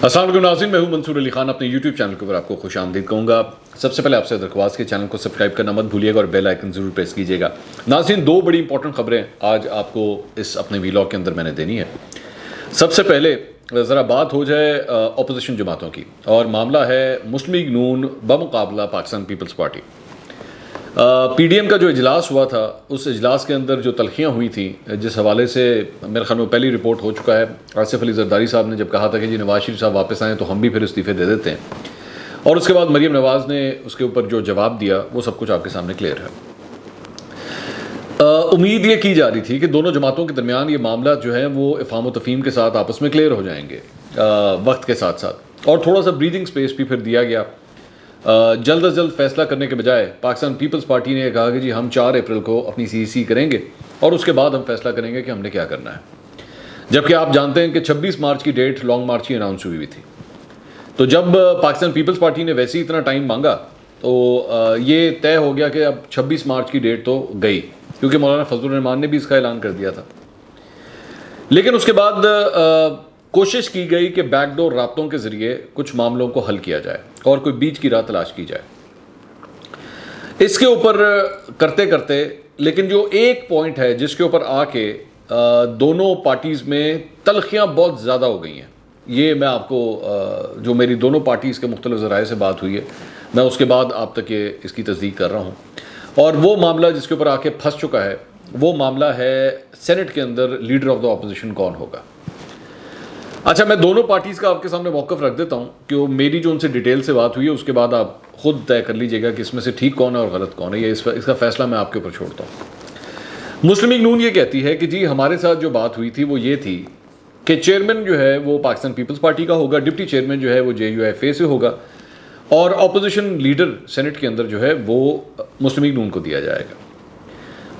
السلام علیکم ناظرین، میں ہوں منصور علی خان، اپنے یوٹیوب چینل کے اوپر آپ کو خوش آمدید کہوں گا۔ سب سے پہلے آپ سے درخواست کے چینل کو سبسکرائب کرنا مت بھولیے گا اور بیل آئیکن ضرور پریس کیجیے گا۔ ناظرین، دو بڑی امپورٹنٹ خبریں آج آپ کو اس اپنے ویلاگ کے اندر میں نے دینی ہے۔ سب سے پہلے ذرا بات ہو جائے اپوزیشن جماعتوں کی، اور معاملہ ہے مسلم لیگ نون بمقابلہ Pakistan Peoples Party. P D M کا جو اجلاس ہوا تھا، اس اجلاس کے اندر جو تلخیاں ہوئی تھیں، جس حوالے سے میرے خیال میں پہلی رپورٹ ہو چکا ہے، آصف علی زرداری صاحب نے جب کہا تھا کہ جی نواز شریف صاحب واپس آئیں تو ہم بھی پھر استعفے دے دیتے ہیں، اور اس کے بعد مریم نواز نے اس کے اوپر جو جواب دیا وہ سب کچھ آپ کے سامنے کلیئر ہے۔ امید یہ کی جا رہی تھی کہ دونوں جماعتوں کے درمیان یہ معاملہ جو ہے وہ افہام و تفہیم کے ساتھ آپس میں کلیئر ہو جائیں گے وقت کے ساتھ ساتھ، اور تھوڑا سا بریدنگ سپیس بھی پھر دیا گیا۔ جلد از جلد فیصلہ کرنے کے بجائے پاکستان پیپلز پارٹی نے کہا کہ جی ہم 4 اپریل کو اپنی CEC کریں گے اور اس کے بعد ہم فیصلہ کریں گے کہ ہم نے کیا کرنا ہے، جبکہ آپ جانتے ہیں کہ 26 مارچ کی ڈیٹ لانگ مارچ کی اناؤنس ہوئی تھی۔ تو جب پاکستان پیپلز پارٹی نے ویسے ہی اتنا ٹائم مانگا تو یہ طے ہو گیا کہ اب 26 مارچ کی ڈیٹ تو گئی، کیونکہ مولانا فضل الرحمان نے بھی اس کا اعلان کر دیا تھا۔ لیکن اس کے بعد کوشش کی گئی کہ بیک ڈور رابطوں کے ذریعے کچھ معاملوں کو حل کیا جائے اور کوئی بیچ کی راہ تلاش کی جائے۔ اس کے اوپر کرتے کرتے لیکن جو ایک پوائنٹ ہے جس کے اوپر آ کے دونوں پارٹیز میں تلخیاں بہت زیادہ ہو گئی ہیں، یہ میں آپ کو جو میری دونوں پارٹیز کے مختلف ذرائع سے بات ہوئی ہے، میں اس کے بعد آپ تک اس کی تصدیق کر رہا ہوں، اور وہ معاملہ جس کے اوپر آ کے پھنس چکا ہے وہ معاملہ ہے سینٹ کے اندر لیڈر آف دا اپوزیشن کون ہوگا۔ اچھا، میں دونوں پارٹیز کا آپ کے سامنے موقف رکھ دیتا ہوں کہ میری جو ان سے ڈیٹیل سے بات ہوئی ہے اس کے بعد آپ خود طے کر لیجئے گا کہ اس میں سے ٹھیک کون ہے اور غلط کون ہے، یہ اس کا فیصلہ میں آپ کے اوپر چھوڑتا ہوں۔ مسلم لیگ نون یہ کہتی ہے کہ جی ہمارے ساتھ جو بات ہوئی تھی وہ یہ تھی کہ چیئرمین جو ہے وہ پاکستان پیپلز پارٹی کا ہوگا، ڈپٹی چیئرمین جو ہے وہ JUIFA سے ہوگا، اور اپوزیشن لیڈر سینٹ کے اندر جو ہے وہ مسلم لیگ نون کو دیا جائے گا،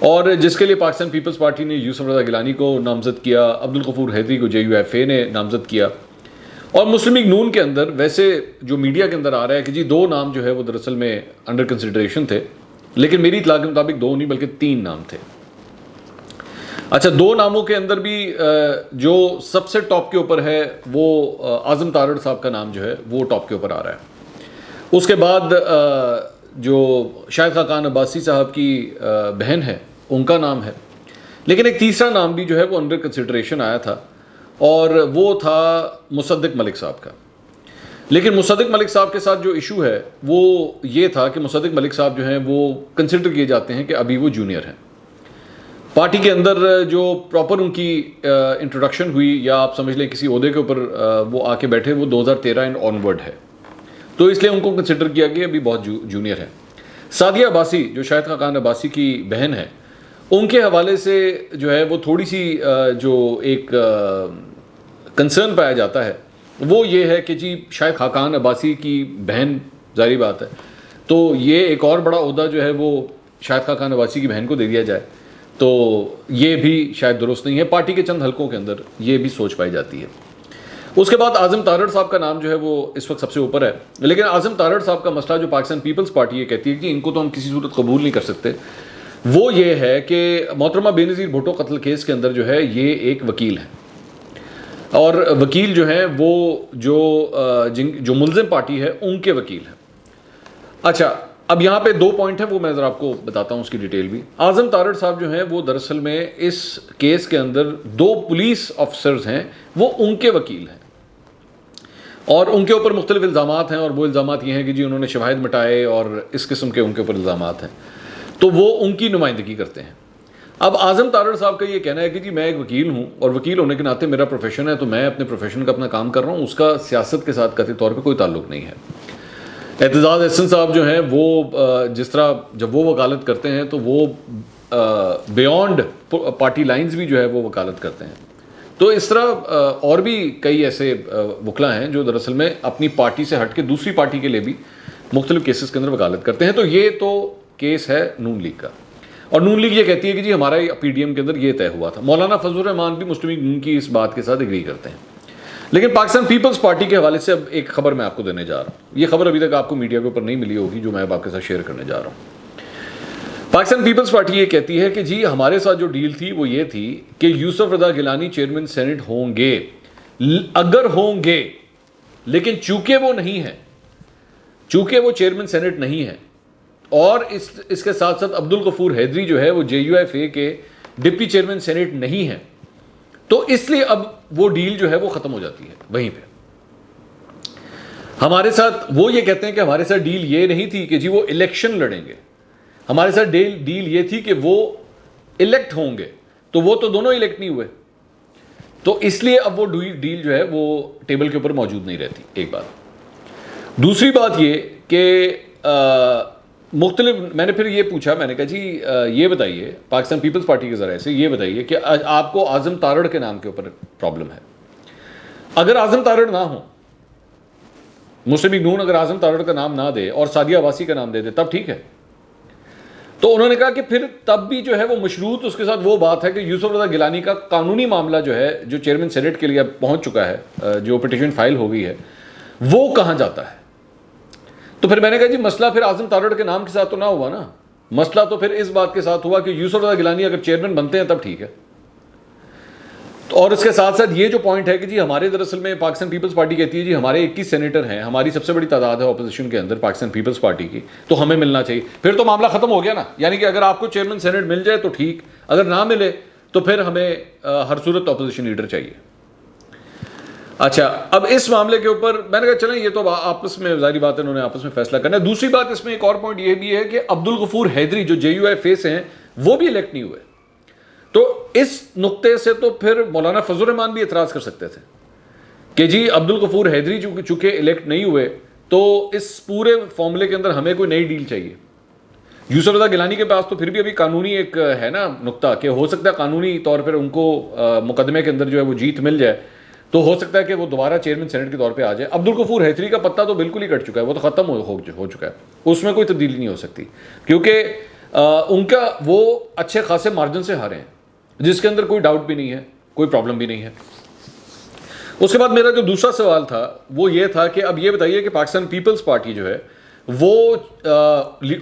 اور جس کے لیے پاکستان پیپلز پارٹی نے یوسف رضا گیلانی کو نامزد کیا، عبدالغفور حیدری کو JUIFA نے نامزد کیا، اور مسلم لیگ نون کے اندر ویسے جو میڈیا کے اندر آ رہا ہے کہ جی 2 نام جو ہے وہ دراصل میں انڈر کنسیڈریشن تھے، لیکن میری اطلاع کے مطابق 2 نہیں بلکہ 3 نام تھے۔ اچھا، 2 ناموں کے اندر بھی جو سب سے ٹاپ کے اوپر ہے وہ اعظم تارڑ صاحب کا نام جو ہے وہ ٹاپ کے اوپر آ رہا ہے۔ اس کے بعد جو شاہد خاقان عباسی صاحب کی بہن ہے ان کا نام ہے، لیکن ایک تیسرا نام بھی جو ہے وہ انڈر کنسیڈریشن آیا تھا، اور وہ تھا مصدق ملک صاحب کا۔ لیکن مصدق ملک صاحب کے ساتھ جو ایشو ہے وہ یہ تھا کہ مصدق ملک صاحب جو ہیں وہ کنسیڈر کیے جاتے ہیں کہ ابھی وہ جونیئر ہیں پارٹی کے اندر، جو پراپر ان کی انٹروڈکشن ہوئی یا آپ سمجھ لیں کسی عہدے کے اوپر وہ آ کے بیٹھے وہ 2013 اینڈ آن ورڈ ہے، تو اس لیے ان کو کنسیڈر کیا گیا ابھی بہت جونیئر ہے۔ سعدیہ عباسی جو شاہد خاقان عباسی کی بہن ہے، ان کے حوالے سے جو ہے وہ تھوڑی سی جو ایک کنسرن پایا جاتا ہے وہ یہ ہے کہ جی شاہد خاقان عباسی کی بہن، ظاہری بات ہے، تو یہ ایک اور بڑا عہدہ جو ہے وہ شاہد خاقان عباسی کی بہن کو دے دیا جائے، تو یہ بھی شاید درست نہیں ہے۔ پارٹی کے چند حلقوں کے اندر یہ بھی سوچ پائی جاتی ہے۔ اس کے بعد اعظم تارڑ صاحب کا نام جو ہے وہ اس وقت سب سے اوپر ہے، لیکن اعظم تارڑ صاحب کا مسئلہ جو پاکستان پیپلز پارٹی یہ کہتی ہے کہ ان کو تو ہم کسی صورت قبول نہیں کر سکتے، وہ یہ ہے کہ محترمہ بے نظیر بھٹو قتل کیس کے اندر جو ہے یہ ایک وکیل ہے، اور وکیل جو ہیں وہ جو ملزم پارٹی ہے ان کے وکیل ہیں۔ اچھا، اب یہاں پہ 2 پوائنٹ ہیں، وہ میں ذرا آپ کو بتاتا ہوں اس کی ڈیٹیل بھی۔ اعظم تارڑ صاحب جو ہیں وہ دراصل میں اس کیس کے اندر 2 پولیس آفیسرز ہیں، وہ ان کے وکیل ہیں، اور ان کے اوپر مختلف الزامات ہیں، اور وہ الزامات یہ ہیں کہ جی انہوں نے شواہد مٹائے اور اس قسم کے ان کے اوپر الزامات ہیں، تو وہ ان کی نمائندگی کرتے ہیں۔ اب اعظم تارڑ صاحب کا یہ کہنا ہے کہ جی میں ایک وکیل ہوں، اور وکیل ہونے کے ناطے میرا پروفیشن ہے، تو میں اپنے پروفیشن کا اپنا کام کر رہا ہوں، اس کا سیاست کے ساتھ قطعی طور پہ کوئی تعلق نہیں ہے۔ اعتزاز احسن صاحب جو ہیں وہ جس طرح جب وہ وکالت کرتے ہیں تو وہ بیونڈ پارٹی لائنز بھی جو ہے وہ وکالت کرتے ہیں، تو اس طرح اور بھی کئی ایسے وکلا ہیں جو دراصل میں اپنی پارٹی سے ہٹ کے دوسری پارٹی کے لیے بھی مختلف کیسز کے اندر وکالت کرتے ہیں۔ تو یہ تو کیس ہے نون لیگ کا، اور نون لیگ یہ کہتی ہے کہ جی ہمارا PDM کے اندر یہ طے ہوا تھا۔ مولانا فضل الرحمان بھی مسلم لیگ نون کی اس بات کے ساتھ ایگری کرتے ہیں، لیکن پاکستان پیپلز پارٹی کے حوالے سے اب ایک خبر میں آپ کو دینے جا رہا ہوں۔ یہ خبر ابھی تک آپ کو میڈیا کے اوپر نہیں ملی ہوگی جو میں اب آپ کے ساتھ شیئر کرنے جا رہا ہوں۔ پاکستان پیپلز پارٹی یہ کہتی ہے کہ جی ہمارے ساتھ جو ڈیل تھی وہ یہ تھی کہ یوسف رضا گیلانی چیئرمین سینٹ ہوں گے، اگر ہوں گے لیکن چونکہ وہ نہیں ہے، چونکہ وہ چیئرمین سینٹ نہیں ہے، اور اس کے ساتھ ساتھ عبدالغفور حیدری جو ہے وہ JUFA کے ڈپٹی چیئرمین سینٹ نہیں ہے، تو اس لیے اب وہ ڈیل جو ہے وہ ختم ہو جاتی ہے وہیں پہ۔ ہمارے ساتھ وہ یہ کہتے ہیں کہ ہمارے ساتھ ڈیل یہ نہیں تھی کہ جی وہ الیکشن لڑیں گے، ہمارے ساتھ ڈیل یہ تھی کہ وہ الیکٹ ہوں گے، تو وہ تو دونوں الیکٹ نہیں ہوئے، تو اس لیے اب وہ ڈیل جو ہے وہ ٹیبل کے اوپر موجود نہیں رہتی، ایک بات۔ دوسری بات یہ کہ مختلف، میں نے پھر یہ پوچھا، میں نے کہا جی یہ بتائیے پاکستان پیپلز پارٹی کے ذرائع سے یہ بتائیے کہ آپ کو اعظم تارڑ کے نام کے اوپر پرابلم ہے، اگر اعظم تارڑ نہ ہو، مسلم لیگ نون اگر اعظم تارڑ کا نام نہ دے اور سعدیہ عباسی کا نام دے دے تب ٹھیک ہے، تو انہوں نے کہا کہ پھر تب بھی جو ہے وہ مشروط اس کے ساتھ وہ بات ہے کہ یوسف رضا گیلانی کا قانونی معاملہ جو ہے، جو چیئرمین سینٹ کے لیے پہنچ چکا ہے، جو پٹیشن فائل ہو گئی ہے، وہ کہاں جاتا ہے۔ تو پھر میں نے کہا جی مسئلہ پھر اعظم تارڑ کے نام کے ساتھ تو نہ ہوا نا، مسئلہ تو پھر اس بات کے ساتھ ہوا کہ یوسف رضا گیلانی اگر چیئرمین بنتے ہیں تب ٹھیک ہے۔ اور اس کے ساتھ ساتھ یہ جو پوائنٹ ہے کہ جی ہمارے دراصل میں پاکستان پیپلز پارٹی کہتی ہے جی ہمارے 21 سینیٹر ہیں، ہماری سب سے بڑی تعداد ہے اپوزیشن کے اندر پاکستان پیپلز پارٹی کی، تو ہمیں ملنا چاہیے، پھر تو معاملہ ختم ہو گیا نا، یعنی کہ اگر آپ کو چیئرمین سینٹ مل جائے تو ٹھیک، اگر نہ ملے تو پھر ہمیں ہر صورت اپوزیشن لیڈر چاہیے۔ اچھا، اب اس معاملے کے اوپر میں نے کہا چلیں یہ تو آپس میں ظاہری بات ہے، انہوں نے آپس میں فیصلہ کرنا ہے۔ دوسری بات اس میں ایک اور پوائنٹ یہ بھی ہے کہ عبدالغفور حیدری جو JUFA سے ہیں وہ بھی الیکٹ نہیں ہوئے، تو اس نقطے سے تو پھر مولانا فضل الرحمان بھی اعتراض کر سکتے تھے کہ جی عبدالغفور حیدری چونکہ الیکٹ نہیں ہوئے تو اس پورے فارمولے کے اندر ہمیں کوئی نئی ڈیل چاہیے۔ یوسف رضا گیلانی کے پاس تو پھر بھی ابھی قانونی ایک ہے نا نقطہ کہ ہو سکتا ہے قانونی طور پر ان کو مقدمے کے اندر جو ہے وہ جیت مل جائے، تو ہو سکتا ہے کہ وہ دوبارہ چیئرمین سینٹ کے طور پہ آ جائے۔ عبدالغفور حیدری کا پتہ تو بالکل ہی کٹ چکا ہے، وہ تو ختم ہو چکا ہے، اس میں کوئی تبدیلی نہیں ہو سکتی، کیونکہ ان کا وہ اچھے خاصے مارجن سے ہارے ہیں، جس کے اندر کوئی ڈاؤٹ بھی نہیں ہے، کوئی پرابلم بھی نہیں ہے۔ اس کے بعد میرا جو دوسرا سوال تھا وہ یہ تھا کہ اب یہ بتائیے کہ پاکستان پیپلز پارٹی جو ہے وہ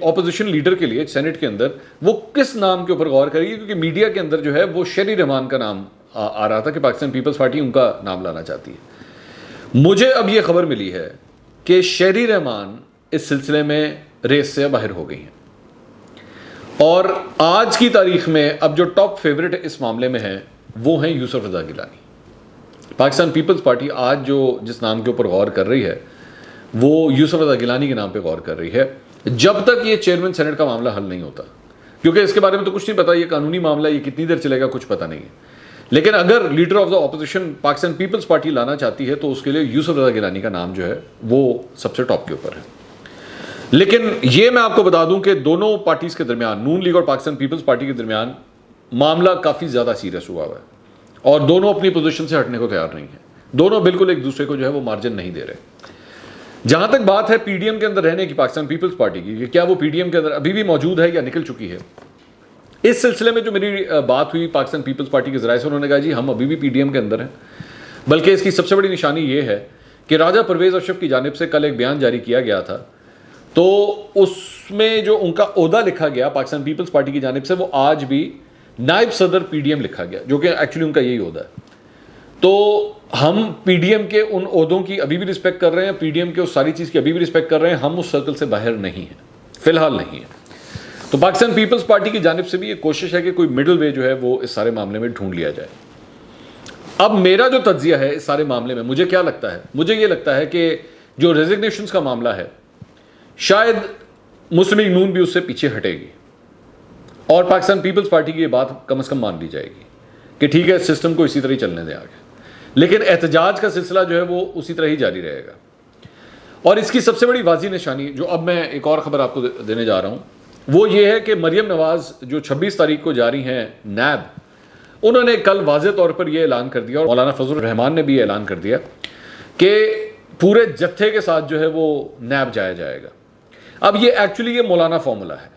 اپوزیشن لیڈر کے لیے سینٹ کے اندر وہ کس نام کے اوپر غور کرے گی، کیونکہ میڈیا کے اندر جو ہے وہ شہری رحمان کا نام آ رہا تھا کہ پاکستان پیپلز پارٹی ان کا نام لانا چاہتی ہے۔ مجھے اب یہ خبر ملی ہے کہ شہری رحمان اس سلسلے میں ریس سے باہر ہو گئی ہیں، اور آج کی تاریخ میں اب جو ٹاپ فیورٹ اس معاملے میں ہیں وہ ہیں یوسف رضا گیلانی۔ پاکستان پیپلز پارٹی آج جو جس نام کے اوپر غور کر رہی ہے وہ یوسف رضا گیلانی کے نام پہ غور کر رہی ہے، جب تک یہ چیئرمین سینٹ کا معاملہ حل نہیں ہوتا، کیونکہ اس کے بارے میں تو کچھ نہیں پتا، یہ قانونی معاملہ یہ کتنی دیر چلے گا کچھ پتہ نہیں ہے، لیکن اگر leader of the opposition Pakistan Peoples Party لانا چاہتی ہے تو اس کے لیے یوسف رضا گیلانی کا نام جو ہے وہ سب سے ٹاپ کے اوپر ہے۔ لیکن یہ میں آپ کو بتا دوں کہ دونوں پارٹیز کے درمیان، نون لیگ اور پاکستان پیپلز پارٹی کے درمیان معاملہ کافی زیادہ سیریس ہوا ہے، اور دونوں اپنی پوزیشن سے ہٹنے کو تیار نہیں ہیں، دونوں بالکل ایک دوسرے کو جو ہے وہ مارجن نہیں دے رہے۔ جہاں تک بات ہے PDM کے اندر رہنے کی پاکستان پیپلز پارٹی کی، کہ کیا وہ PDM کے اندر ابھی بھی موجود ہے یا نکل چکی ہے، اس سلسلے میں جو میری بات ہوئی پاکستان پیپلز پارٹی کے ذرائع سے، انہوں نے کہا جی ہم ابھی بھی PDM کے اندر ہیں، بلکہ اس کی سب سے بڑی نشانی یہ ہے کہ راجہ پرویز اشرف کی جانب سے کل ایک بیان جاری کیا گیا تھا، تو اس میں جو ان کا عہدہ لکھا گیا پاکستان پیپلز پارٹی کی جانب سے وہ آج بھی نائب صدر PDM لکھا گیا، جو کہ ایکچولی ان کا یہی عہدہ ہے۔ تو ہم PDM کے ان عہدوں کی ابھی بھی رسپیکٹ کر رہے ہیں، PDM کے اس ساری چیز کی ابھی بھی رسپیکٹ کر رہے ہیں، ہم اس سرکل سے باہر نہیں ہیں، فی الحال نہیں ہیں۔ تو پاکستان پیپلز پارٹی کی جانب سے بھی یہ کوشش ہے کہ کوئی مڈل وے جو ہے وہ اس سارے معاملے میں ڈھونڈ لیا جائے۔ اب میرا جو تجزیہ ہے اس سارے معاملے میں، مجھے کیا لگتا ہے، مجھے یہ لگتا ہے کہ جو ریزگنیشنز کا معاملہ ہے شاید مسلم لیگ نون بھی اس سے پیچھے ہٹے گی، اور پاکستان پیپلز پارٹی کی یہ بات کم از کم مان لی جائے گی کہ ٹھیک ہے سسٹم کو اسی طرح ہی چلنے دیں آگے، لیکن احتجاج کا سلسلہ جو ہے وہ اسی طرح ہی جاری رہے گا۔ اور اس کی سب سے بڑی واضح نشانی جو اب میں ایک اور خبر آپ کو دینے جا رہا ہوں وہ یہ ہے کہ مریم نواز جو 26 تاریخ کو جاری ہیں نیب، انہوں نے کل واضح طور پر یہ اعلان کر دیا، اور مولانا فضل الرحمان نے بھی اعلان کر دیا کہ پورے جتھے کے ساتھ جو ہے وہ نیب جایا جائے گا۔ اب یہ ایکچولی یہ مولانا فارمولا ہے،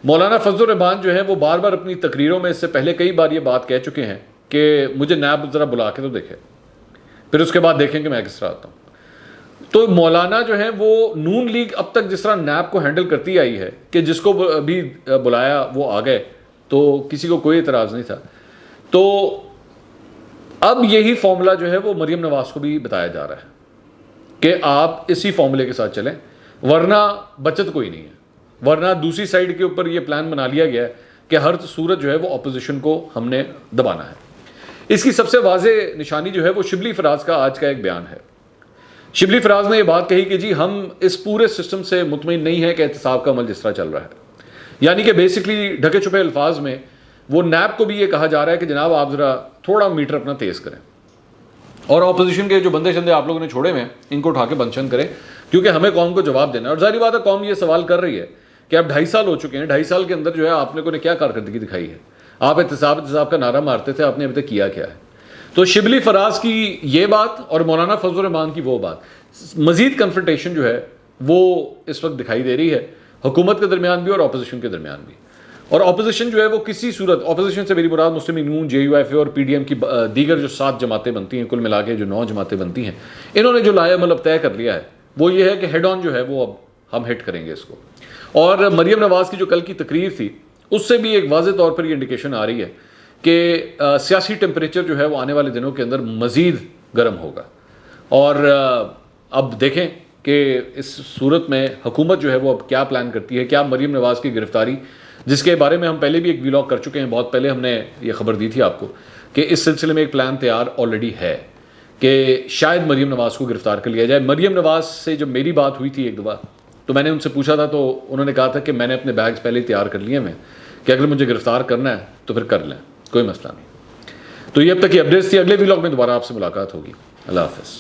مولانا فضل الرحمان جو ہے وہ بار بار اپنی تقریروں میں اس سے پہلے کئی بار یہ بات کہہ چکے ہیں کہ مجھے نیب ذرا بلا کے تو دیکھے، پھر اس کے بعد دیکھیں کہ میں کس طرح آتا ہوں۔ تو مولانا جو ہے وہ نون لیگ اب تک جس طرح نیب کو ہینڈل کرتی آئی ہے کہ جس کو بھی بلایا وہ آ گئے، تو کسی کو کوئی اعتراض نہیں تھا، تو اب یہی فارمولا جو ہے وہ مریم نواز کو بھی بتایا جا رہا ہے، کہ آپ اسی فارمولے کے ساتھ چلیں، ورنہ بچت کوئی نہیں ہے، ورنہ دوسری سائڈ کے اوپر یہ پلان بنا لیا گیا ہے کہ ہر صورت جو ہے وہ اپوزیشن کو ہم نے دبانا ہے۔ اس کی سب سے واضح نشانی جو ہے وہ شبلی فراز کا آج کا ایک بیان ہے۔ شبلی فراز نے یہ بات کہی کہ جی ہم اس پورے سسٹم سے مطمئن نہیں ہیں کہ احتساب کا عمل جس طرح چل رہا ہے، یعنی کہ بیسکلی ڈھکے چھپے الفاظ میں وہ نیب کو بھی یہ کہا جا رہا ہے کہ جناب آپ ذرا تھوڑا میٹر اپنا تیز کریں، اور اپوزیشن کے جو بندے شندے آپ لوگوں نے چھوڑے ہوئے ہیں ان کو اٹھا کے بند شند کریں، کیونکہ ہمیں قوم کو جواب دینا ہے۔ اور ظاہری بات ہے قوم یہ سوال کر رہی ہے کہ اب 2.5 سال ہو چکے ہیں، 2.5 سال کے اندر جو ہے آپ نے کیا کارکردگی دکھائی ہے؟ آپ احتساب کا نعرہ مارتے تھے، آپ نے ابھی تک کیا ہے؟ تو شبلی فراز کی یہ بات اور مولانا فضل الرحمان کی وہ بات، مزید کنفرنٹیشن جو ہے وہ اس وقت دکھائی دے رہی ہے حکومت کے درمیان بھی اور اپوزیشن کے درمیان بھی۔ اور اپوزیشن جو ہے وہ کسی صورت، اپوزیشن سے میری مراد مسلم لیگ نون، جے یو ایف اے اور پی ڈی ایم کی دیگر جو 7 جماعتیں بنتی ہیں، کل ملا کے جو 9 جماعتیں بنتی ہیں، انہوں نے جو لائے عمل اب طے کر لیا ہے وہ یہ ہے کہ ہیڈ آن جو ہے وہ اب ہم ہٹ کریں گے اس کو۔ اور مریم نواز کی جو کل کی تقریر تھی اس سے بھی ایک واضح طور پر یہ انڈیکیشن آ رہی ہے کہ سیاسی ٹیمپریچر جو ہے وہ آنے والے دنوں کے اندر مزید گرم ہوگا۔ اور اب دیکھیں کہ اس صورت میں حکومت جو ہے وہ اب کیا پلان کرتی ہے، کیا مریم نواز کی گرفتاری، جس کے بارے میں ہم پہلے بھی ایک ویلاگ کر چکے ہیں، بہت پہلے ہم نے یہ خبر دی تھی آپ کو کہ اس سلسلے میں ایک پلان تیار آلریڈی ہے کہ شاید مریم نواز کو گرفتار کر لیا جائے۔ مریم نواز سے جب میری بات ہوئی تھی ایک دفعہ تو میں نے ان سے پوچھا تھا تو انہوں نے کہا تھا کہ میں نے اپنے بیگز پہلے ہی تیار کر لیے ہیں کہ اگر مجھے گرفتار کرنا ہے تو پھر کر لیں، کوئی مسئلہ نہیں۔ تو یہ اب تک کی اپڈیٹس تھی، اگلے ویلاگ میں دوبارہ آپ سے ملاقات ہوگی۔ اللہ حافظ۔